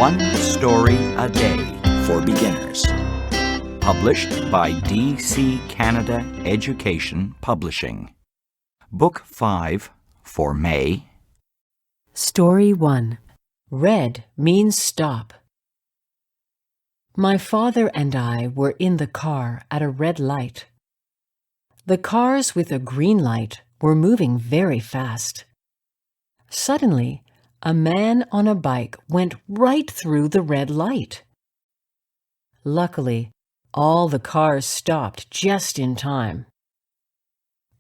One story a day for beginners. Published by DC Canada Education Publishing. Book 5 for May. Story 1. Red means stop. My father and I were in the car at a red light. The cars with a green light were moving very fast. Suddenly, a man on a bike went right through the red light. Luckily, all the cars stopped just in time.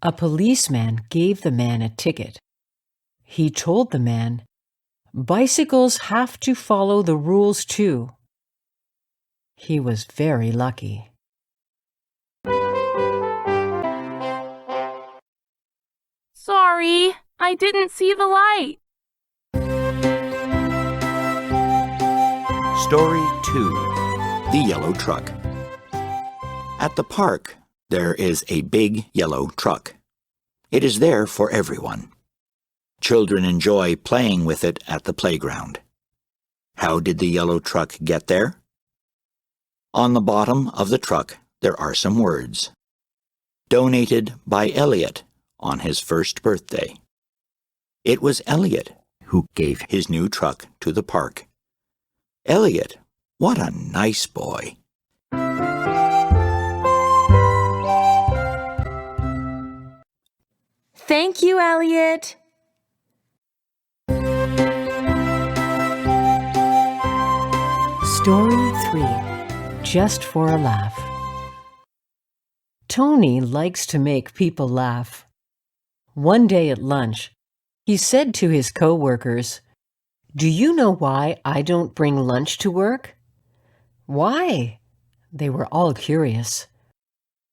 A policeman gave the man a ticket. He told the man, "Bicycles have to follow the rules too." He was very lucky. Sorry, I didn't see the light. Story 2. The Yellow Truck. At the park, there is a big yellow truck. It is there for everyone. Children enjoy playing with it at the playground. How did the yellow truck get there? On the bottom of the truck, there are some words. Donated by Elliot on his first birthday. It was Elliot who gave his new truck to the park. Elliot, what a nice boy. Thank you, Elliot. Story 3. Just for a laugh. Tony likes to make people laugh. One day at lunch, he said to his co-workers, "Do you know why I don't bring lunch to work?" "Why?" They were all curious.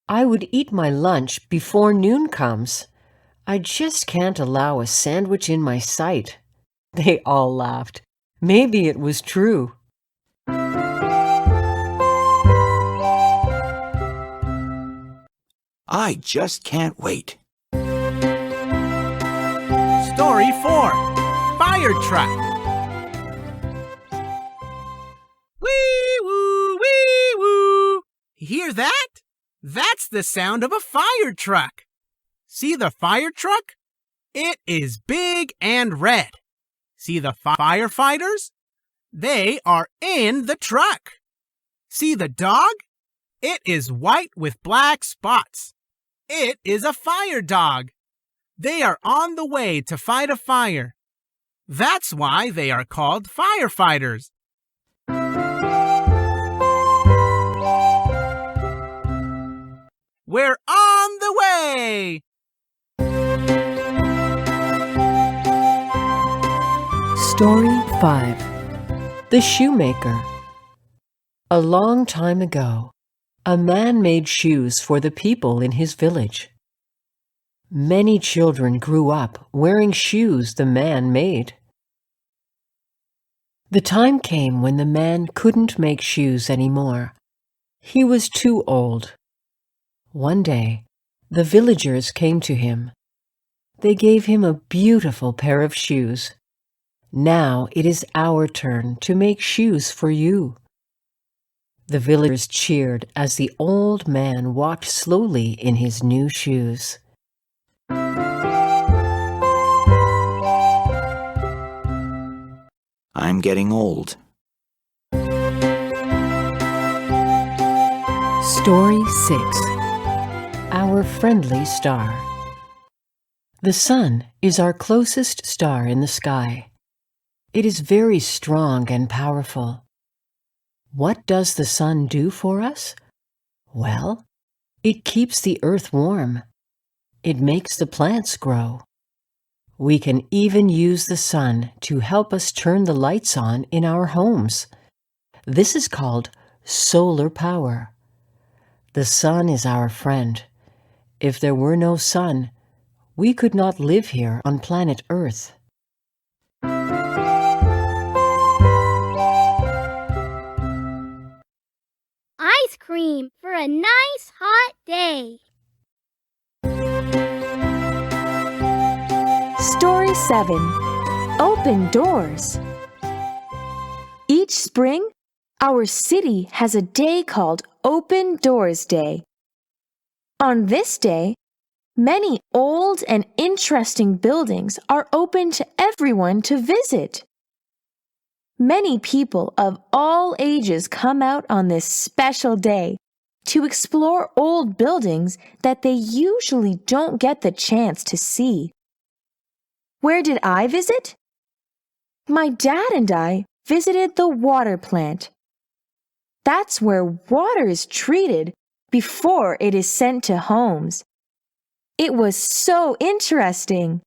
"I would eat my lunch before noon comes. I just can't allow a sandwich in my sight." They all laughed. Maybe it was true. I just can't wait. Story 4. Fire Truck. Wee-woo, wee-woo. Hear that? That's the sound of a fire truck. See the fire truck? It is big and red. See the firefighters? They are in the truck. See the dog? It is white with black spots. It is a fire dog. They are on the way to fight a fire. That's why they are called firefighters. We're on the way! Story 5. The Shoemaker. A long time ago, a man made shoes for the people in his village. Many children grew up wearing shoes the man made. The time came when the man couldn't make shoes anymore. He was too old. One day, the villagers came to him. They gave him a beautiful pair of shoes. "Now it is our turn to make shoes for you." The villagers cheered as the old man walked slowly in his new shoes. I'm getting old. Story 6. Our Friendly Star. The sun is our closest star in the sky. It is very strong and powerful. What does the sun do for us? Well, it keeps the earth warm. It makes the plants grow. We can even use the sun to help us turn the lights on in our homes. This is called solar power. The sun is our friend. If there were no sun, we could not live here on planet Earth. Ice cream for a nice hot day. Story 7. Open doors. Eat Each spring, our city has a day called Open Doors Day. On this day, many old and interesting buildings are open to everyone to visit. Many people of all ages come out on this special day to explore old buildings that they usually don't get the chance to see. Where did I visit? My dad and I visited the water plant. That's where water is treated before it is sent to homes. It was so interesting.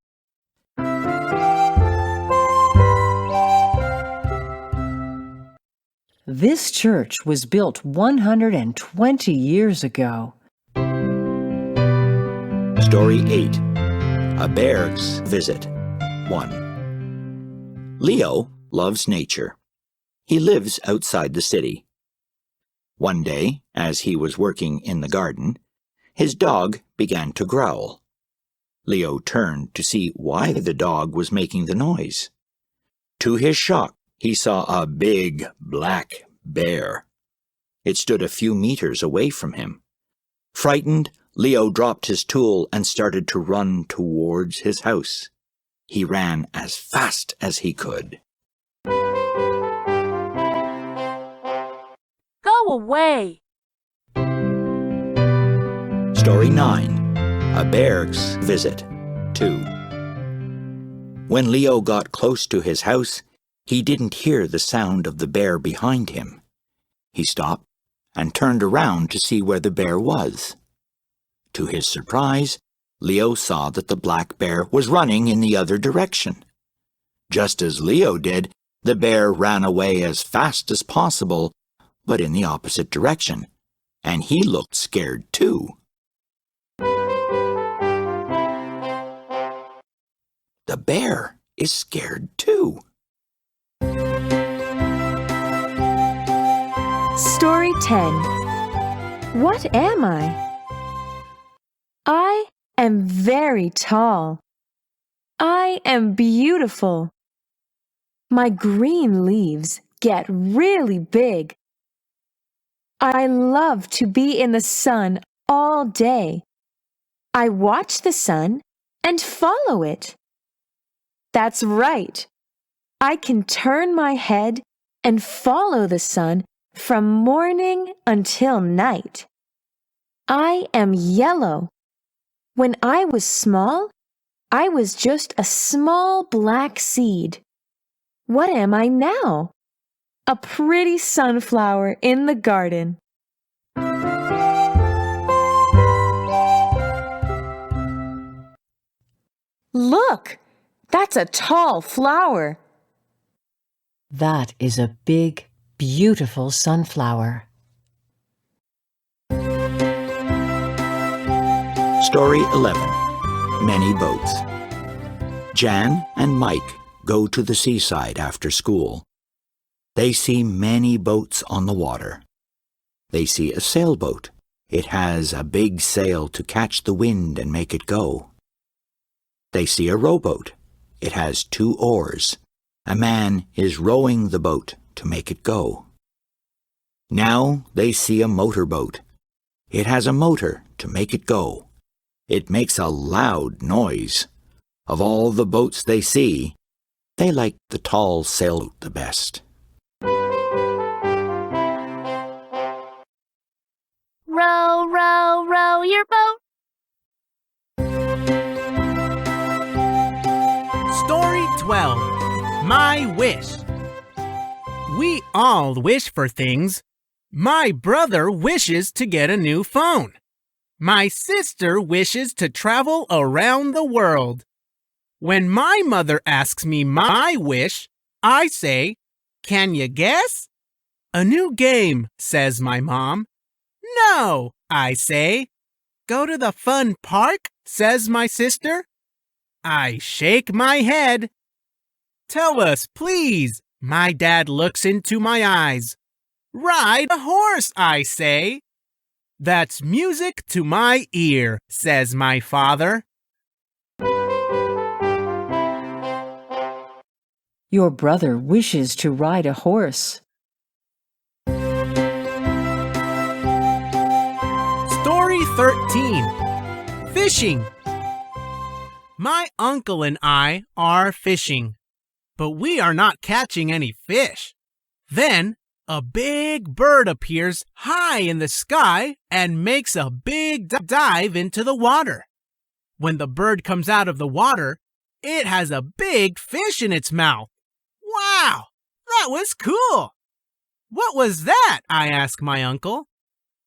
This church was built 120 years ago. Story 8. A Bear's Visit. 1. Leo loves nature. He lives outside the city. One day, as he was working in the garden, his dog began to growl. Leo turned to see why the dog was making the noise. To his shock, he saw a big black bear. It stood a few meters away from him. Frightened, Leo dropped his tool and started to run towards his house. He ran as fast as he could. Go away. Story 9. A Bear's Visit. 2. When Leo got close to his house, he didn't hear the sound of the bear behind him. He stopped and turned around to see where the bear was. To his surprise, Leo saw that the black bear was running in the other direction. Just as Leo did, the bear ran away as fast as possible, but in the opposite direction, and he looked scared too. The bear is scared too. Story 10. What am I? I am very tall. I am beautiful. My green leaves get really big. I love to be in the sun all day. I watch the sun and follow it. That's right. I can turn my head and follow the sun from morning until night. I am yellow. When I was small, I was just a small black seed. What am I now? A pretty sunflower in the garden. Look, that's a tall flower. That is a big, beautiful sunflower. Story 11. Many Boats. Jan and Mike go to the seaside after school. They see many boats on the water. They see a sailboat. It has a big sail to catch the wind and make it go. They see a rowboat. It has 2 oars. A man is rowing the boat to make it go. Now they see a motorboat. It has a motor to make it go. It makes a loud noise. Of all the boats they see, they like the tall sailboat the best. Row, row, row your boat. Story 12. My Wish. We all wish for things. My brother wishes to get a new phone. My sister wishes to travel around the world. When my mother asks me my wish, I say, "Can you guess?" "A new game," says my mom. "No," I say. "Go to the fun park," says my sister. I shake my head. "Tell us, please." My dad looks into my eyes. "Ride a horse," I say. "That's music to my ear," says my father. Your brother wishes to ride a horse. 13. Fishing. My uncle and I are fishing, but we are not catching any fish. Then, a big bird appears high in the sky and makes a big dive into the water. When the bird comes out of the water, it has a big fish in its mouth. Wow, that was cool. What was that? I ask my uncle.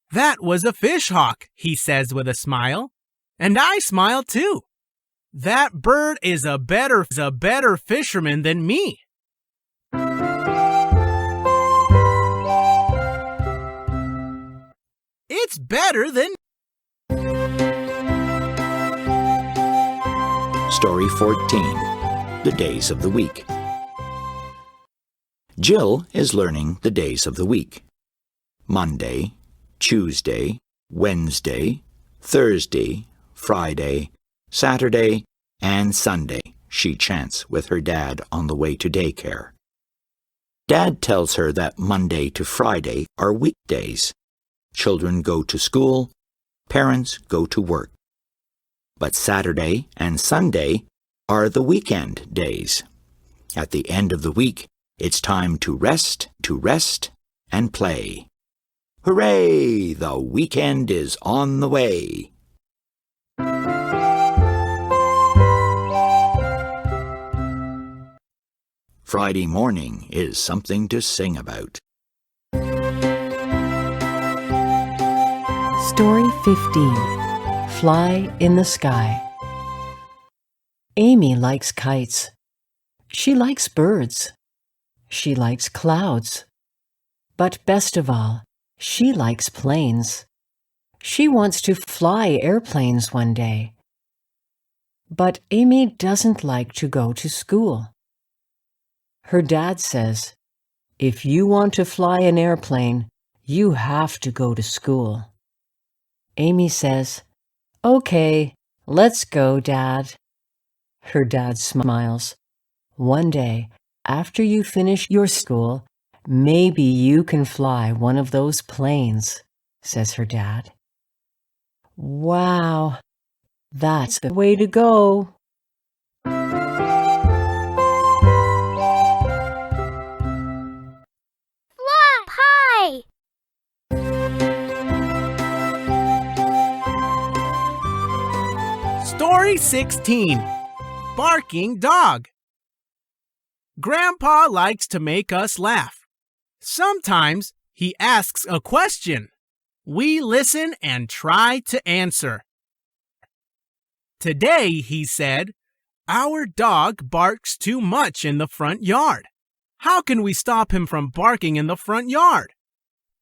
That was a fish hawk, he says with a smile. And I smile too. That bird is a better fisherman than me. It's better than... Story 14. The Days of the Week. Jill is learning the days of the week. Monday, Tuesday, Wednesday, Thursday, Friday, Saturday, and Sunday, she chants with her dad on the way to daycare. Dad tells her that Monday to Friday are weekdays. Children go to school, parents go to work. But Saturday and Sunday are the weekend days. At the end of the week, it's time to rest, and play. Hooray! The weekend is on the way. Friday morning is something to sing about. Story 15. Fly in the Sky. Amy likes kites. She likes birds. She likes clouds. But best of all, she likes planes. She wants to fly airplanes one day. But Amy doesn't like to go to school. Her dad says, "If you want to fly an airplane, you have to go to school." Amy says, "Okay, let's go, Dad." Her dad smiles. "One day, after you finish your school, maybe you can fly one of those planes," says her dad. Wow, that's the way to go. Fly high. Story 16. Barking Dog. Grandpa likes to make us laugh. Sometimes he asks a question. We listen and try to answer. Today, he said, "Our dog barks too much in the front yard. How can we stop him from barking in the front yard?"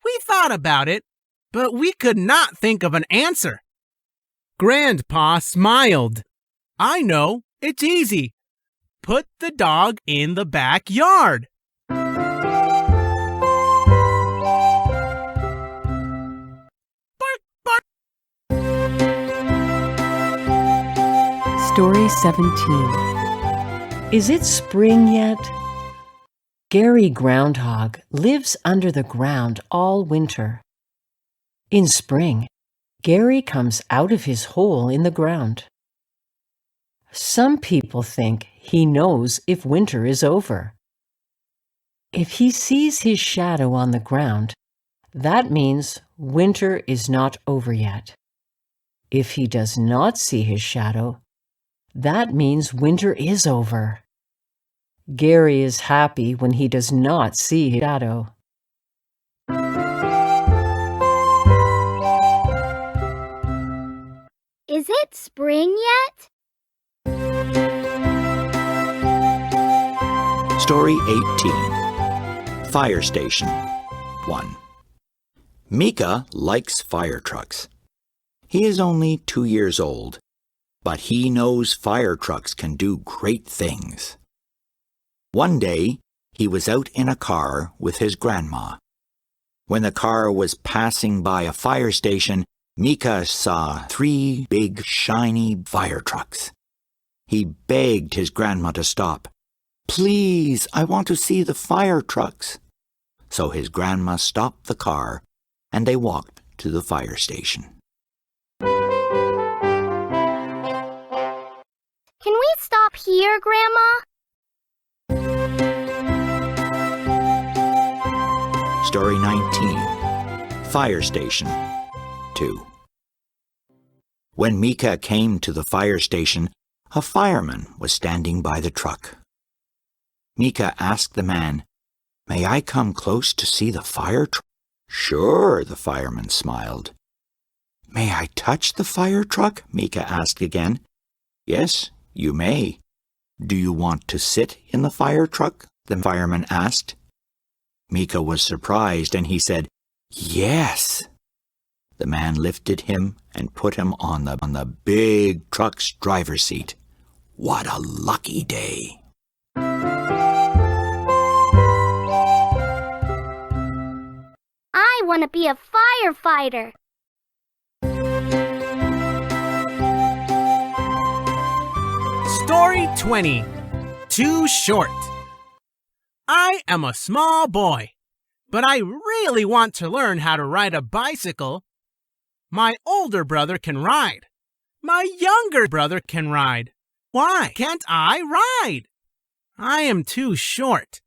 We thought about it, but we could not think of an answer. Grandpa smiled. "I know, it's easy. Put the dog in the backyard." Bark, bark. Story 17. Is it spring yet? Gary Groundhog lives under the ground all winter. In spring, Gary comes out of his hole in the ground. Some people think he knows if winter is over. If he sees his shadow on the ground, that means winter is not over yet. If he does not see his shadow, that means winter is over. Gary is happy when he does not see his shadow. Is it spring yet? Story 18. Fire Station 1. Mika likes fire trucks. He is only 2 years old, but he knows fire trucks can do great things. One day, he was out in a car with his grandma. When the car was passing by a fire station, Mika saw 3 big, shiny fire trucks. He begged his grandma to stop. "Please, I want to see the fire trucks." So his grandma stopped the car, and they walked to the fire station. Story 19. Fire Station 2. When Mika came to the fire station, a fireman was standing by the truck. Mika asked the man, "May I come close to see the fire truck?" "Sure," the fireman smiled. "May I touch the fire truck?" Mika asked again. "Yes, you may." "Do you want to sit in the fire truck?" the fireman asked. Mika was surprised and he said, "Yes." The man lifted him and put him on the big truck's driver's seat. What a lucky day! I want to be a firefighter. Story 20. Too short. I am a small boy, but I really want to learn how to ride a bicycle. My older brother can ride. My younger brother can ride. Why can't I ride? I am too short.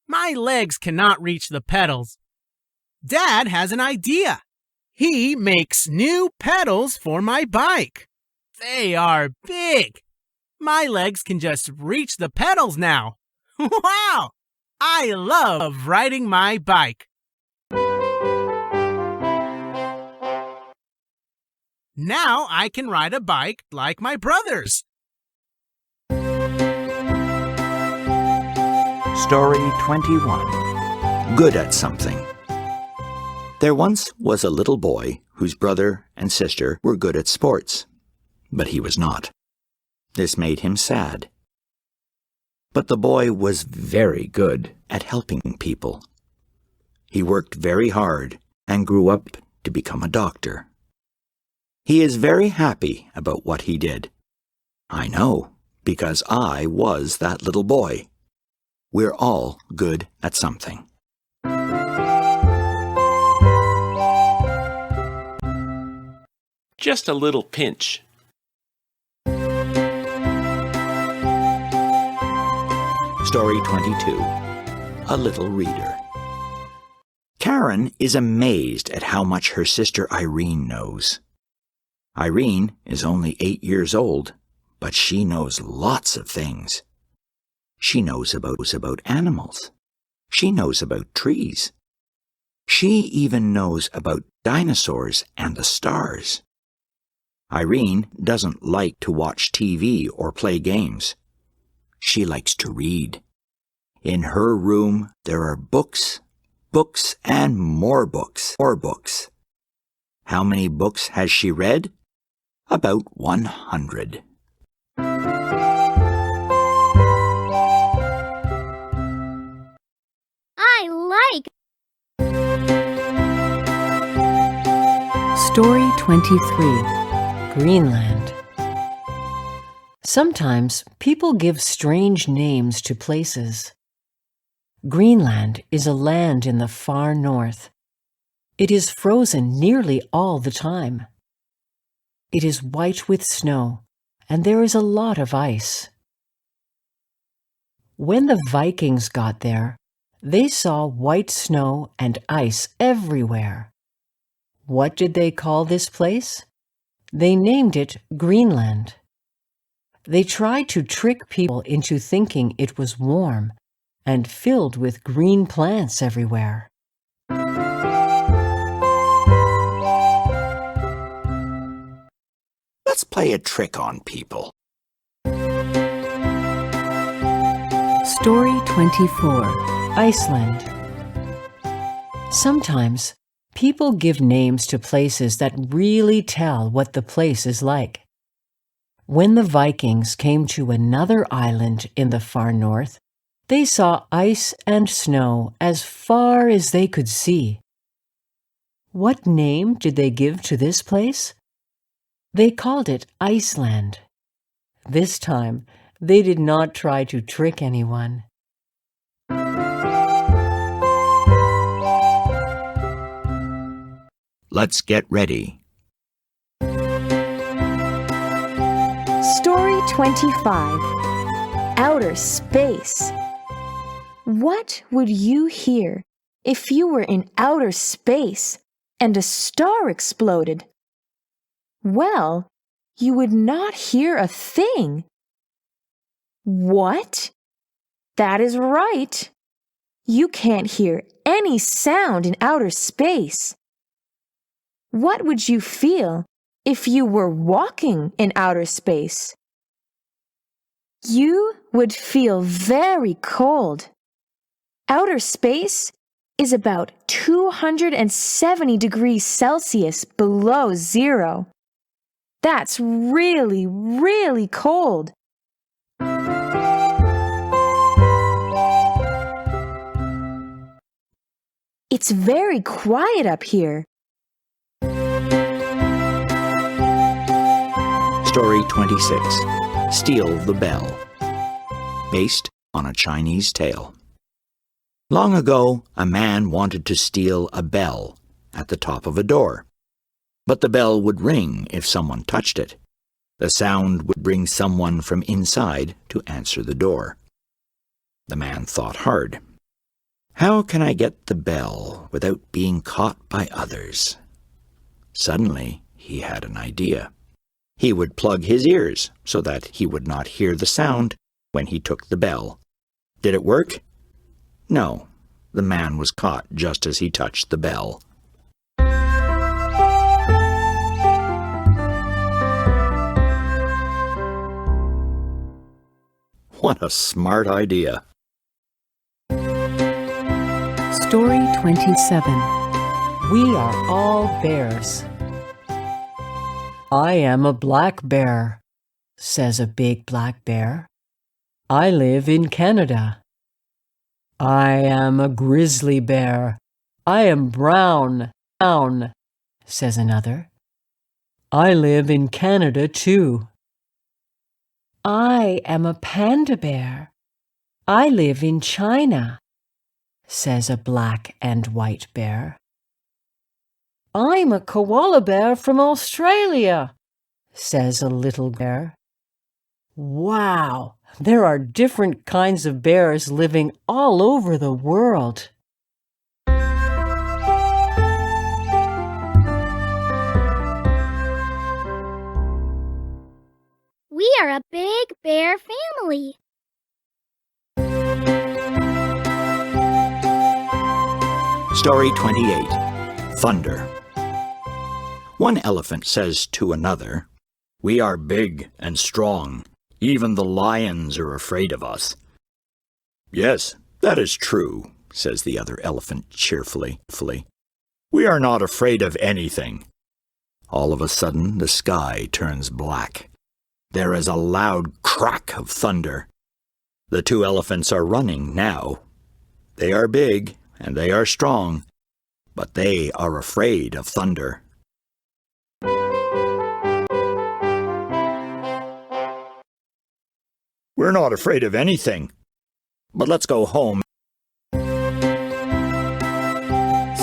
My legs cannot reach the pedals. Dad has an idea. He makes new pedals for my bike. They are big. My legs can just reach the pedals now. Wow! I love riding my bike. Now I can ride a bike like my brothers. Story 21. Good at something. There once was a little boy whose brother and sister were good at sports, but he was not. This made him sad. But the boy was very good at helping people. He worked very hard and grew up to become a doctor. He is very happy about what he did. I know, because I was that little boy. We're all good at something. Just a little pinch. Story 22. A Little Reader. Karen is amazed at how much her sister Irene knows. Irene is only 8 years old, but she knows lots of things. She knows about animals. She knows about trees. She even knows about dinosaurs and the stars. Irene doesn't like to watch TV or play games. She likes to read. In her room, there are books, books, and more books. How many books has she read? About 100. I like. Story 23. Greenland. Sometimes people give strange names to places. Greenland is a land in the far north. It is frozen nearly all the time. It is white with snow, and there is a lot of ice. When the Vikings got there, they saw white snow and ice everywhere. What did they call this place? They named it Greenland. They tried to trick people into thinking it was warm and filled with green plants everywhere. Let's play a trick on people. Story 24. Iceland. Sometimes people give names to places that really tell what the place is like. When the Vikings came to another island in the far north, they saw ice and snow as far as they could see. What name did they give to this place? They called it Iceland. This time, they did not try to trick anyone. Let's get ready. Story 25. Outer Space. What would you hear if you were in outer space and a star exploded? Well, you would not hear a thing. What? That is right. You can't hear any sound in outer space. What would you feel if you were walking in outer space? You would feel very cold. Outer space is about 270 degrees Celsius below zero. That's really, really cold. It's very quiet up here. Story 26. Steal the Bell. Based on a Chinese tale. Long ago, a man wanted to steal a bell at the top of a door. But the bell would ring if someone touched it. The sound would bring someone from inside to answer the door. The man thought hard. How can I get the bell without being caught by others? Suddenly, he had an idea. He would plug his ears so that he would not hear the sound when he took the bell. Did it work? No, the man was caught just as he touched the bell. What a smart idea. Story 27. We are all bears. I am a black bear, says a big black bear. I live in Canada. I am a grizzly bear. I am brown, says another. I live in Canada too. I am a panda bear. I live in China, says a black and white bear. I'm a koala bear from Australia, says a little bear. Wow, there are different kinds of bears living all over the world. We are a big bear family. Story 28. Thunder. One elephant says to another, "We are big and strong. Even the lions are afraid of us." "Yes, that is true," says the other elephant cheerfully. "We are not afraid of anything." All of a sudden, the sky turns black. There is a loud crack of thunder. The two elephants are running now. They are big and they are strong, but they are afraid of thunder. "We're not afraid of anything, but let's go home."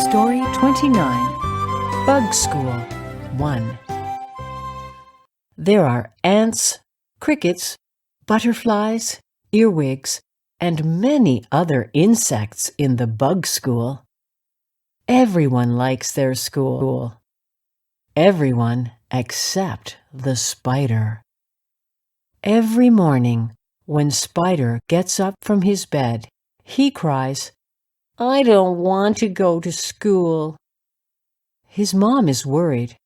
Story 29. Bug School 1. There are ants, crickets, butterflies, earwigs, and many other insects in the bug school. Everyone likes their school. Everyone except the spider. Every morning, when Spider gets up from his bed, he cries, "I don't want to go to school." His mom is worried.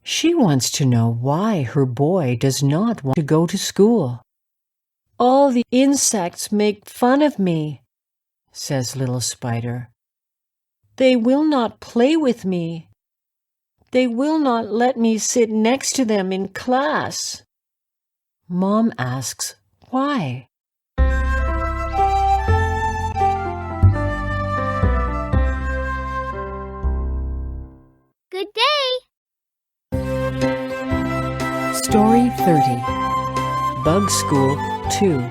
She wants to know why her boy does not want to go to school. "All the insects make fun of me," says little Spider. "They will not play with me. They will not let me sit next to them in class." Mom asks, "Why?" Good day. Story 30. Bug School 2.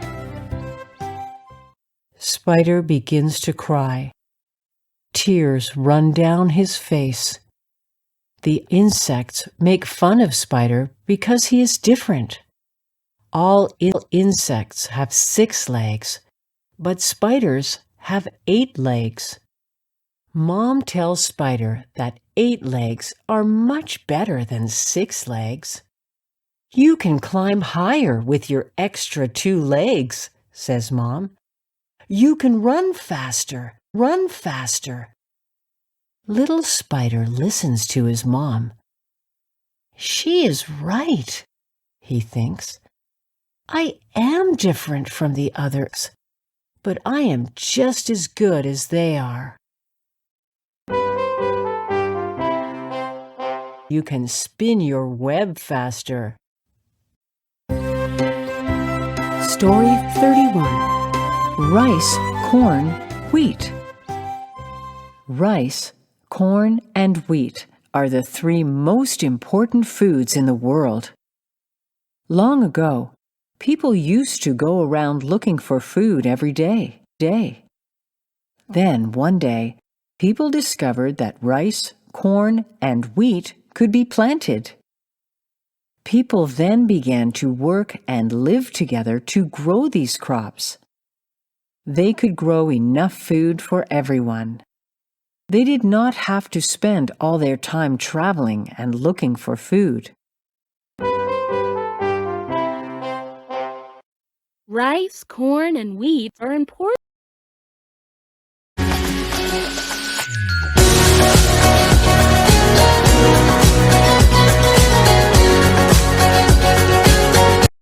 Spider begins to cry. Tears run down his face. The insects make fun of Spider because he is different. All insects have 6 legs, but spiders have 8 legs. Mom tells Spider that 8 legs are much better than 6 legs. You can climb higher with your extra 2 legs, says Mom. You can run faster, run faster. Little Spider listens to his mom. She is right, he thinks. I am different from the others, but I am just as good as they are. You can spin your web faster. Story 31. Rice, corn, wheat. Rice, corn, and wheat are the 3 most important foods in the world. Long ago, people used to go around looking for food every day. Then, one day, people discovered that rice, corn, and wheat could be planted. People then began to work and live together to grow these crops. They could grow enough food for everyone. They did not have to spend all their time traveling and looking for food. Rice, corn, and wheat are important